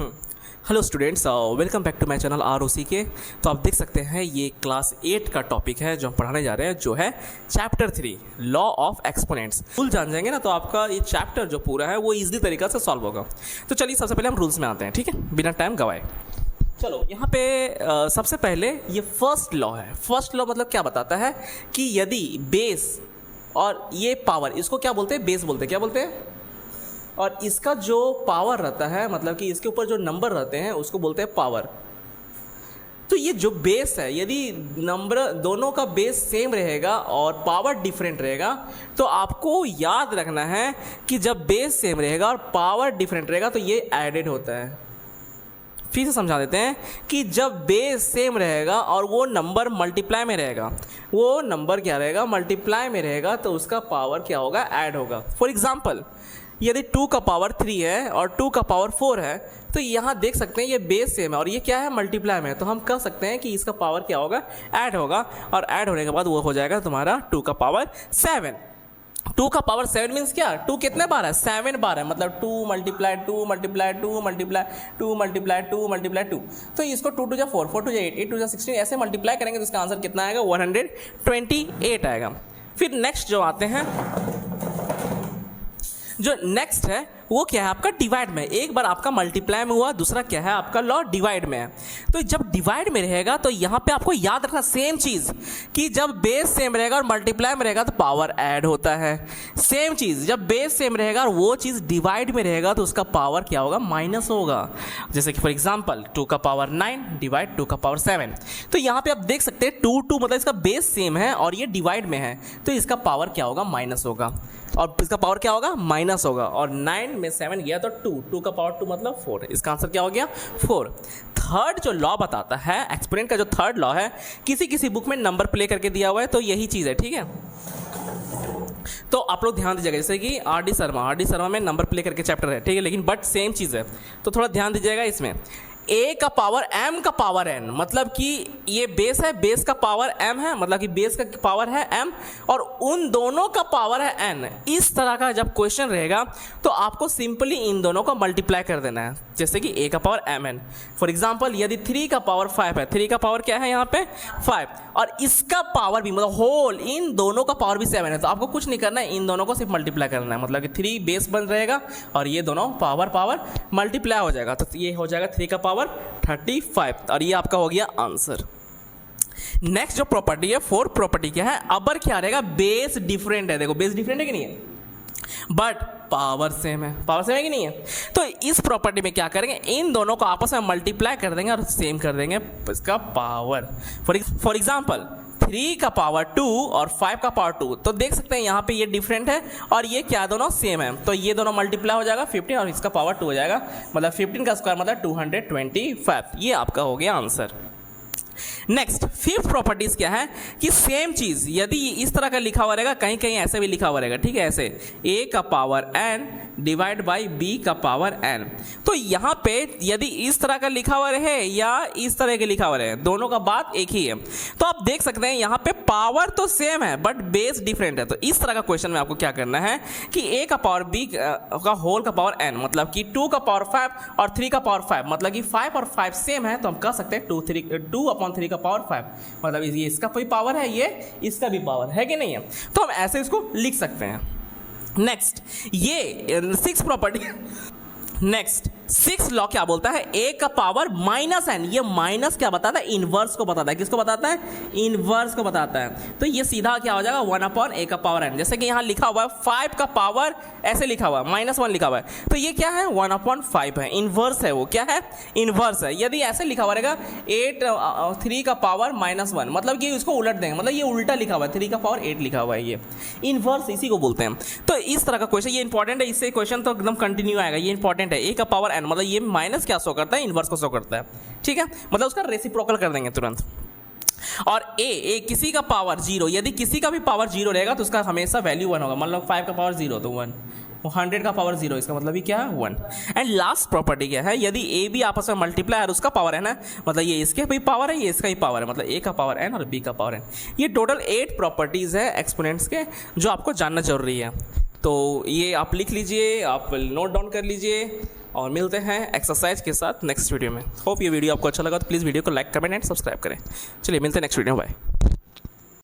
Hello students, welcome back to my channel ROC के। तो आप देख सकते हैं ये क्लास 8 का टॉपिक है जो हम पढ़ाने जा रहे हैं, जो है chapter 3 law of exponents. Rule जान जाएंगे ना तो आपका ये चैप्टर जो पूरा है वो इजीली तरीका से सॉल्व होगा। तो चलिए सबसे पहले हम रूल्स में आते हैं, ठीक है, बिना टाइम गवाए। चलो यहाँ पे सबसे पहले ये फर्स्ट लॉ है। फर्स्ट लॉ मतलब क्या बताता है कि यदि बेस और ये पावर, इसको क्या बोलते हैं, बेस बोलते हैं, क्या बोलते हैं, और इसका जो पावर रहता है मतलब कि इसके ऊपर जो नंबर रहते हैं उसको बोलते हैं पावर। तो ये जो बेस है, यदि नंबर दोनों का बेस सेम रहेगा और पावर डिफरेंट रहेगा तो आपको याद रखना है कि जब बेस सेम रहेगा और पावर डिफरेंट रहेगा तो ये एडेड होता है। फिर से समझा देते हैं कि जब बेस सेम रहेगा और वो नंबर मल्टीप्लाई में रहेगा, वो नंबर क्या रहेगा, मल्टीप्लाई में रहेगा, तो उसका पावर क्या होगा, ऐड होगा। फॉर एग्जाम्पल यदि 2 का पावर 3 है और 2 का पावर 4 है तो यहाँ देख सकते हैं ये बेस सेम है और ये क्या है, मल्टीप्लाई में है, तो हम कह सकते हैं कि इसका पावर क्या होगा, ऐड होगा। और ऐड होने के बाद वो हो जाएगा तुम्हारा 2 का पावर 7। 2 का पावर 7 मीन्स क्या, 2 कितने बार है, 7 बार है, मतलब 2 multiply 2 multiply 2 multiply 2 multiply 2 multiply 2। तो इसको 2 2 4 4 2 8 8 2 16 ऐसे मल्टीप्लाई करेंगे तो इसका आंसर कितना आएगा, 128 आएगा। फिर नेक्स्ट जो आते हैं, जो नेक्स्ट है वो क्या है आपका, डिवाइड में। एक बार आपका मल्टीप्लाई में हुआ, दूसरा क्या है आपका लॉ डिवाइड में है। तो जब डिवाइड में रहेगा तो यहाँ पे आपको याद रखना सेम चीज़ कि जब बेस सेम रहेगा और मल्टीप्लाई में रहेगा तो पावर ऐड होता है। सेम चीज़ जब बेस सेम रहेगा और वो चीज़ डिवाइड में रहेगा तो उसका पावर क्या होगा, माइनस होगा। जैसे कि फॉर एग्जाम्पल 2 का पावर 9 डिवाइड 2 का पावर 7। तो यहाँ पे आप देख सकते हैं 2 2 मतलब इसका बेस सेम है और ये डिवाइड में है तो इसका पावर क्या होगा, माइनस होगा। और इसका पावर क्या होगा, माइनस होगा। और 9 में 7 गया तो 2 का पावर 2 मतलब 4। इसका आंसर क्या हो गया, 4। थर्ड जो लॉ बताता है एक्सपोनेंट का, जो थर्ड लॉ है, किसी किसी बुक में नंबर प्ले करके दिया हुआ है तो यही चीज़ है, ठीक है। तो आप लोग ध्यान दीजिएगा, जैसे कि आर डी शर्मा में नंबर प्ले करके चैप्टर है, ठीक है, लेकिन बट सेम चीज़ है तो थोड़ा ध्यान दीजिएगा इसमें। ए का पावर m का पावर n, मतलब कि ये बेस है, बेस का पावर m है, मतलब कि बेस का पावर है m और उन दोनों का पावर है n। इस तरह का जब क्वेश्चन रहेगा तो आपको सिंपली इन दोनों को मल्टीप्लाई कर देना है, जैसे कि a का पावर mn। फॉर एग्जांपल यदि 3 का पावर 5 है, 3 का पावर क्या है यहाँ पे 5, और इसका पावर भी मतलब होल इन दोनों का पावर भी 7 है, तो आपको कुछ नहीं करना है, इन दोनों को सिर्फ मल्टीप्लाई करना है, मतलब कि 3 बेस बन रहेगा और ये दोनों पावर मल्टीप्लाई हो जाएगा, तो ये हो जाएगा 3 का पावर 35 और ये आपका हो गया आंसर। नेक्स्ट जो प्रॉपर्टी है, फोर्थ प्रॉपर्टी क्या है, अबर क्या रहेगा, बेस डिफरेंट है। देखो बेस डिफरेंट है कि नहीं है, बट पावर सेम है। पावर सेम है कि नहीं है, तो इस प्रॉपर्टी में क्या करेंगे, इन दोनों को आपस में मल्टीप्लाई कर देंगे और सेम कर देंगे इसका पावर। फॉर एग्जांपल 3 का पावर 2 और 5 का पावर 2, तो देख सकते हैं यहाँ पे ये डिफरेंट है और ये क्या दोनों सेम है, तो ये दोनों मल्टीप्लाई हो जाएगा 15 और इसका पावर 2 हो जाएगा, मतलब 15 का स्क्वायर मतलब 225। ये आपका हो गया आंसर। नेक्स्ट फिफ्थ प्रॉपर्टीज क्या है कि सेम चीज यदि इस तरह का लिखा हुआ रहेगा, कहीं कहीं ऐसे भी लिखा हुआ रहेगा, ठीक है, ऐसे a का power n divide by b का पावर n। तो यहाँ पे यदि इस तरह का लिखा हुआ रहे या इस तरह के लिखा हुआ रहे, दोनों का बात एक ही है। तो आप देख सकते हैं यहाँ पे पावर तो सेम है बट बेस डिफरेंट है। तो इस तरह का क्वेश्चन में आपको क्या करना है कि a का पावर b का होल का पावर n, मतलब कि 2 का पावर 5 और 3 का पावर 5, मतलब कि 5 और 5 सेम है, तो हम कह सकते हैं 2/3 का पावर 5, मतलब ये इसका कोई पावर है, ये इसका भी पावर है कि नहीं है, तो हम ऐसे इसको लिख सकते हैं। नेक्स्ट ये 6 प्रॉपर्टी, नेक्स्ट 6 लॉ क्या बोलता है, a का पावर माइनस n। ये माइनस क्या बताता है, इनवर्स को बताता है। किसको बताता है, इनवर्स को बताता है। तो ये सीधा क्या हो जाएगा 1/a का पावर n। जैसे कि यहाँ लिखा हुआ है 5 का पावर ऐसे लिखा हुआ है, -1 लिखा हुआ है, तो ये क्या है 1/5 है, इनवर्स है, वो क्या है, इनवर्स है। यदि ऐसे लिखा हुआ रहेगा 3 का पावर -1, मतलब कि इसको उलट देंगे, मतलब ये उल्टा लिखा हुआ है, 3 का पावर 8 लिखा हुआ है, ये इनवर्स इसी को बोलते हैं। तो इस तरह का क्वेश्चन ये इंपॉर्टेंट है, इससे क्वेश्चन तो एकदम कंटिन्यू आएगा, ये इंपॉर्टेंट है। a का पावर n मतलब ये माइनस क्या शो करता है, इनवर्स को शो करता है, ठीक है, मतलब उसका रेसिप्रोकल कर देंगे तुरंत। और a किसी का पावर 0, यदि किसी का भी पावर 0 रहेगा तो उसका हमेशा वैल्यू 1 होगा, मतलब 5 का पावर 0 तो 1, 100 का पावर 0, इसका मतलब भी क्या है 1। एंड लास्ट प्रॉपर्टी क्या है, यदि a भी आपस में मल्टीप्लाई और उसका पावर है ना, मतलब ये इसके भी पावर है, ये इसका ही पावर है, मतलब a का पावर n और b का पावर n। ये टोटल 8 प्रॉपर्टीज है एक्सपोनेंट्स के जो आपको जानना जरूरी है। तो ये आप लिख लीजिए, आप नोट डाउन कर लीजिए और मिलते हैं एक्सरसाइज के साथ नेक्स्ट वीडियो में। होप ये वीडियो आपको अच्छा लगा तो प्लीज़ वीडियो को लाइक कमेंट एंड सब्सक्राइब करें। चलिए मिलते हैं नेक्स्ट वीडियो में, बाय।